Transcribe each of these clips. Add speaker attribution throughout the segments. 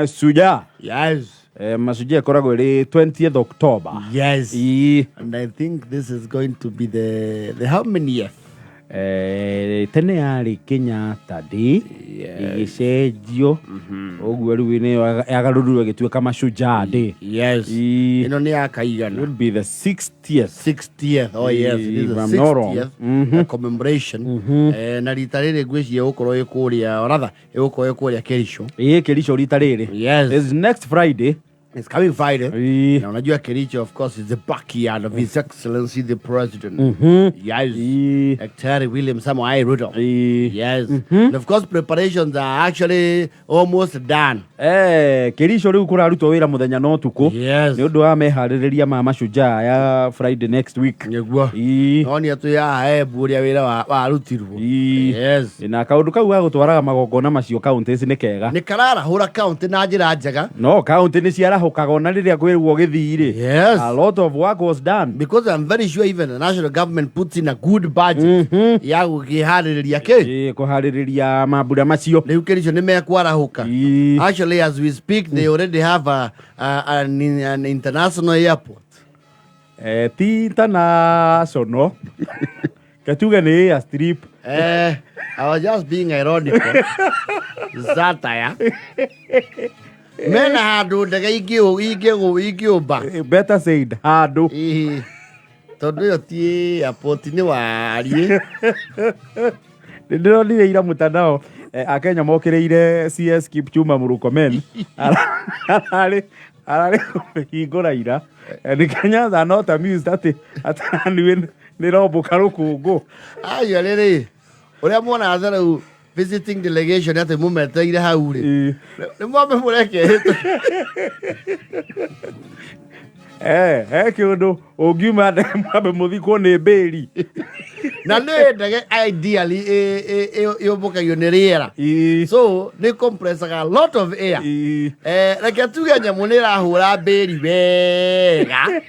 Speaker 1: Mashujaa.
Speaker 2: Yes.
Speaker 1: Mashujaa koragwo ri 20th October.
Speaker 2: Yes. And I think this is going to be the how many years?
Speaker 1: Tene yari Kenyatta Day igicenjio uguo riu ni yagarurwo gituika Mashujaa Day.
Speaker 2: Yes. Ino ni akaigana.
Speaker 1: Would be the 60th.
Speaker 2: Oh yes, it is the 60th commemoration. Na rita riri ngwiciria gukorwo ikuria rather igukorwo ikuria Kericho.
Speaker 1: Kericho rita riri.
Speaker 2: Yes.
Speaker 1: It's next Friday.
Speaker 2: It's coming Friday. Na unajua Kericho, of course, is the backyard of His Excellency the President. Yes. Daktari William Samoei Ruto. Yes. And of course, preparations are actually almost done.
Speaker 1: Kericho riu kurarutwo wira muthenya no tuku.
Speaker 2: Yes.
Speaker 1: Ni undu wa mehaririria ma Mashujaa ya Friday next week.
Speaker 2: Niguo. No ni atu ya buria wira wa rutirwo. Yes.
Speaker 1: Na kaundu kau ga gutwaraga magongona macio counties ni kega.
Speaker 2: Ni karara hura county na njira njega.
Speaker 1: No county ni ciara hukagona riria kwirwo githiri.
Speaker 2: Yes.
Speaker 1: A lot of work was done.
Speaker 2: Because I'm very sure even the national government puts in a good budget. Ya gukihaririria ke.
Speaker 1: Kuhaririria mabura macio.
Speaker 2: Riu Kericho ni mekwarahuka. Actually, as we speak, they already have an international airport.
Speaker 1: Ti international. Katuga ni airstrip.
Speaker 2: I was just being ironical. Satire. Mena handu ndege igiumba.
Speaker 1: Better said handu.
Speaker 2: Tondu yo ti airport ni wari.
Speaker 1: Ndironire ira mutandao Akenya mokireire CS Kipchumba Murkomen arari hingura ira ni Kenyans are not amused at ni robo karukungu
Speaker 2: ayo riri uria mwana azaru visiting delegation ate mumeteire hau ri ni mwambe mureke
Speaker 1: kiundu ungiuma mwambe muthikwo ni mbiri
Speaker 2: na ne ndege ideally yobokagio ni riera so ni compressor a lot of air reke tuge nyamu ni rahura mbiri wega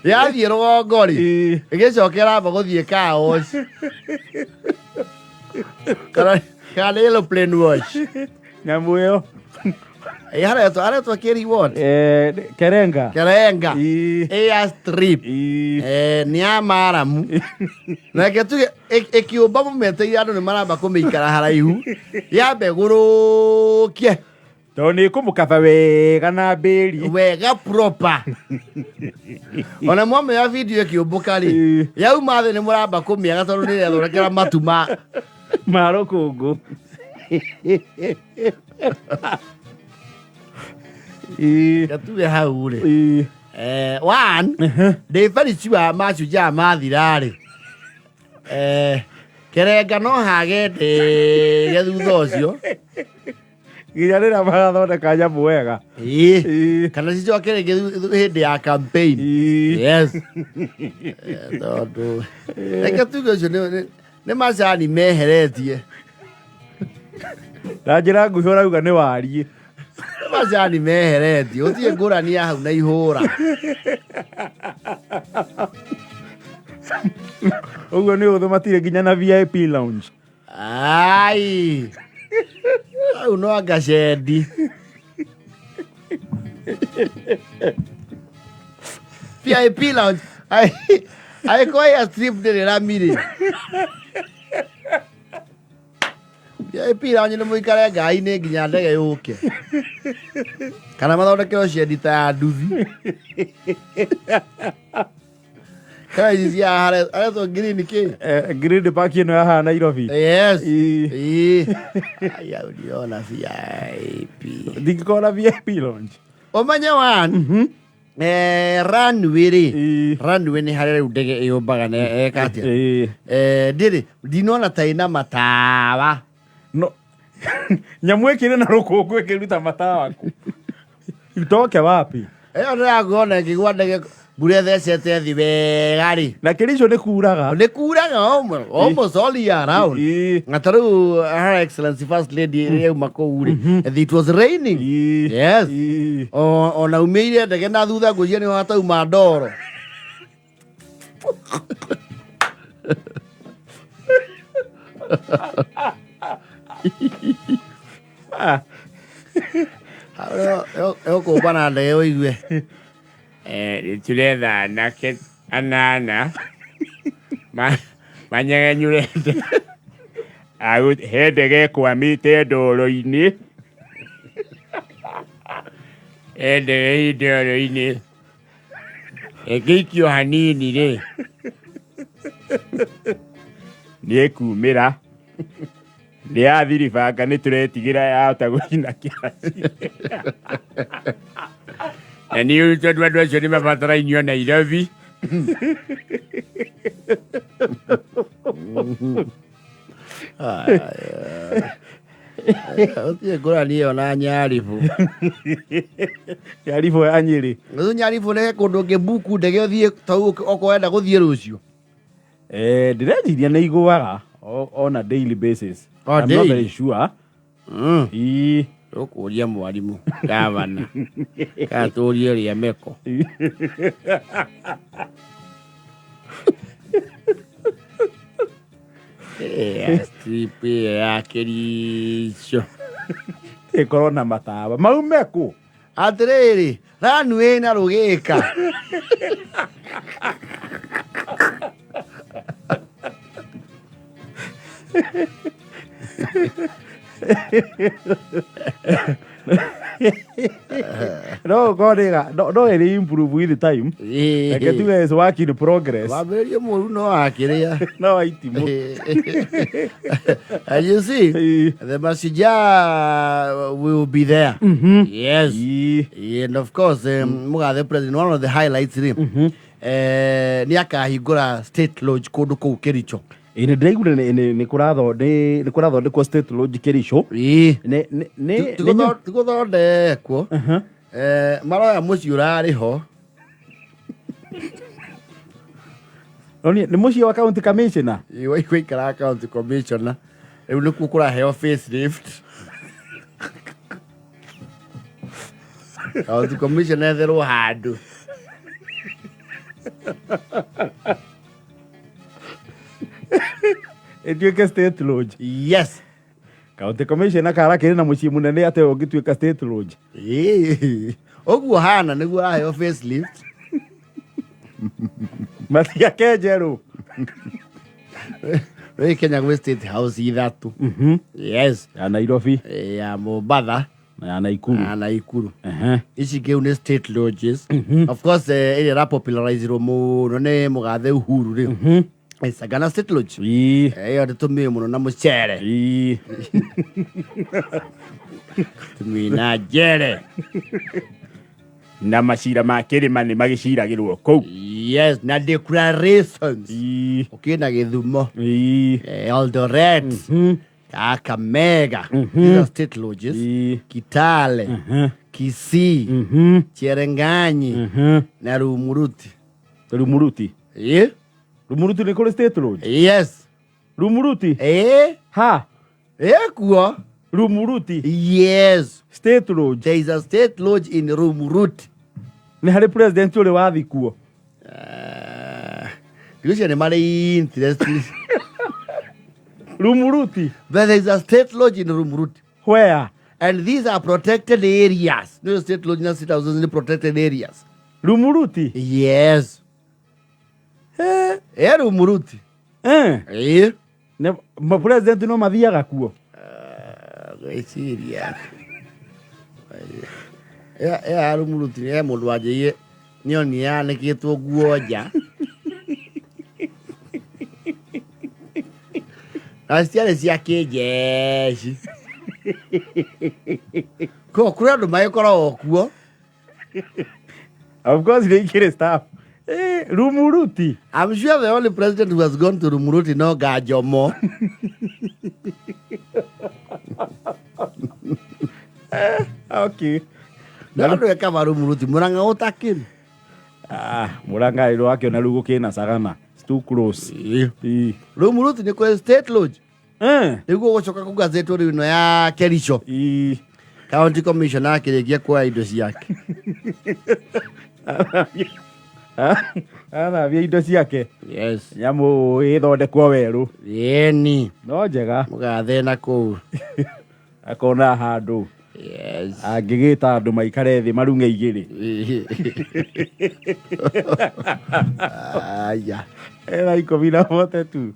Speaker 2: yathie rugongori igicokera baguthie chaos kana aeroplane wash
Speaker 1: nyamu yo
Speaker 2: Hara tu keri what?
Speaker 1: Kerenga.
Speaker 2: Airstrip. Ni amaramu. Na ketu ekiomba mumete yado ni maraba kumeikara haraihu. Yabe gurukie.
Speaker 1: Toni kumukaba wega na mbiri.
Speaker 2: Wega proper. Ona mwame ya video ekiomboka ri. Yau mathe ni muraba kumiaga tondu ni yathondekera matuma.
Speaker 1: Marokungu.
Speaker 2: Gatuge hau ri one they very sure Mashujaa mathirari Kerenga no hagende gethutha ucio
Speaker 1: nginya rira magathondeka nyamu wega
Speaker 2: kana cicokere hindi ya campaign yes tondu reke tuge ucio ni macani meheretie
Speaker 1: na njira nguhi urauga ni warie
Speaker 2: macani meheretie utie ngurani ya hau na ihura
Speaker 1: uguo ni uthu matire nginya na VIP lounge
Speaker 2: ai au no agacendi VIP lounge ai koya strip de ramire VIP lounge ni muikare ngai ni nginya ndege yuke kana mathondekero ciendita ya nduthi kai cia hare to green ki
Speaker 1: green park ino ya Nairobi
Speaker 2: yes aya uliona VIP
Speaker 1: ndikona VIP lounge
Speaker 2: omanya wan runway ni hare ndege iyombaga na ekatia ndiri ndinona taina matawa
Speaker 1: no nyamu ekire na rukungu ekiruta matawa ku itoke wapi
Speaker 2: ndagona ngigwa ndege bure thecete thi wega ri
Speaker 1: na Kericho ni kuraga
Speaker 2: almost all year round ngataru Her Excellency First Lady yeuma kou ri it was raining yes ona umeire ndege na thutha ngucia ni watauma ndoro Eo kubana leo iwe.
Speaker 3: Tuletha nake anana. Manyangenyurete. Hende gekwamite ndoro-ini. Hende ndoro-ini. Gĩikio hanini rĩ. Nĩkumĩra. Nĩyathiribanga nĩtũretigĩra yahota gũcina kĩraci. Na nĩ tondũ andũ acio nĩmabatarainio Nairobi.
Speaker 2: Otie ngũrani ĩyo na Nyaribu.
Speaker 1: Nyaribu ya Nyĩrĩ.
Speaker 2: Nyaribu nĩ kũndũ ngĩbuku ndege ũthiĩ okwenda gũthiĩ rũciũ.
Speaker 1: Ndĩreciria nĩ igũaga on a daily basis. I'm not very sure.
Speaker 2: Ũkũria mwarimũ gavana. Katũrie rĩa meko. Stripi ya Kericho.
Speaker 1: Ĩkorwo na matawa. Mau meko.
Speaker 2: Atĩrĩrĩ, ranwĩ na rũgĩka.
Speaker 1: No ĩrĩ improve with time. Reke tuge is work in progress.
Speaker 2: Wambĩrĩrie mũru no akĩrĩa.
Speaker 1: No aitimũ.
Speaker 2: And you see, the Mashujaa will be there. Yes. And of course, Mugathe president, one of the highlights nĩ akahingũra State Lodge kũndũ kũu Kericho.
Speaker 1: Nĩ ndĩraigua nĩ kũrathondekwo State Lodge Kericho.
Speaker 2: Tigũthondekwo. Maroya mũciĩ ũrarĩ ho.
Speaker 1: Nĩ mũciĩ wa county commissioner.
Speaker 2: Waikara county commissioner. Rĩu nĩkuo kũraheo facelift. County commissioner etherwo handũ.
Speaker 1: Ĩtuĩke State Lodge.
Speaker 2: Yes.
Speaker 1: County commissioner kara kĩrĩ na mũciĩ mũnene atĩ ũngĩtuĩka State Lodge.
Speaker 2: Ũguo hana nĩguo araheo facelift.
Speaker 1: Matiakenjerũ.
Speaker 2: Rĩu Kenya gwĩ State House ithatũ. Yes.
Speaker 1: Ya Nairobi.
Speaker 2: Ya Mombasa.
Speaker 1: Ya Naikuru.
Speaker 2: Na Naikuru. Ici kĩu nĩ State Lodges. Of course, ĩrĩa rapopularizirwo mũno nĩ Mũgathe Uhuru rĩu. Sagana State Lodge. Ĩyo ndĩtũmĩe mũno na mũcere. Tũmĩe na njere.
Speaker 3: Na macira ma kĩrĩma nĩ magĩciragĩrwo kũu.
Speaker 2: Yes, na declarations. Okay, na Gĩthumo. Eldoret. Kakamega. These are State Lodges. Kitale. Kisii. Cherangany. Na Rumuruti.
Speaker 1: Rumuruti. Rumuruti nĩ kũrĩ State Lodge?
Speaker 2: Yes.
Speaker 1: Rumuruti? Ha?
Speaker 2: Kuo?
Speaker 1: Rumuruti?
Speaker 2: Yes.
Speaker 1: State Lodge?
Speaker 2: There is a State Lodge in Rumuruti.
Speaker 1: Nĩ harĩ president ũrĩ wathi kuo?
Speaker 2: Ndiũcio nĩ marĩ interest.
Speaker 1: Rumuruti?
Speaker 2: But there is a State Lodge in Rumuruti.
Speaker 1: Where?
Speaker 2: And these are protected areas. No State Lodge na State House in protected areas.
Speaker 1: Rumuruti?
Speaker 2: Yes. Rumuruti.
Speaker 1: Ma president no mathiaga kuo?
Speaker 2: Gwĩciria. Rumuruti nĩ mũndũ wanjĩie nĩoni yanĩkĩtwo nguo nja. Na ciarĩ cia kĩnjeshi. Kũrĩ andũ magĩkoragwo kuo.
Speaker 1: Of course they get staff. Rumuruti.
Speaker 2: I'm sure the only president who has gone to Rumuruti no Gajomo.
Speaker 1: Okay.
Speaker 2: Na ndo yakava Rumuruti Muranga utakini.
Speaker 1: Muranga ilo wake na lugo kena Sagana. It's too close.
Speaker 2: Rumuruti ni kwa State Lodge. Niguo gũcoka ku gazeti rĩu ya Kericho. County Commissioner akĩrĩkia kwa indo ciake.
Speaker 1: Athambia indo ciake.
Speaker 2: Yes.
Speaker 1: Nyamu ithondekwo weru.
Speaker 2: Yeni.
Speaker 1: No njega.
Speaker 2: Mugathena kuu.
Speaker 1: Akona handu.
Speaker 2: Yes.
Speaker 1: Angigita andu maikare thi marunge igiri.
Speaker 2: Aya.
Speaker 1: Era 14 tu.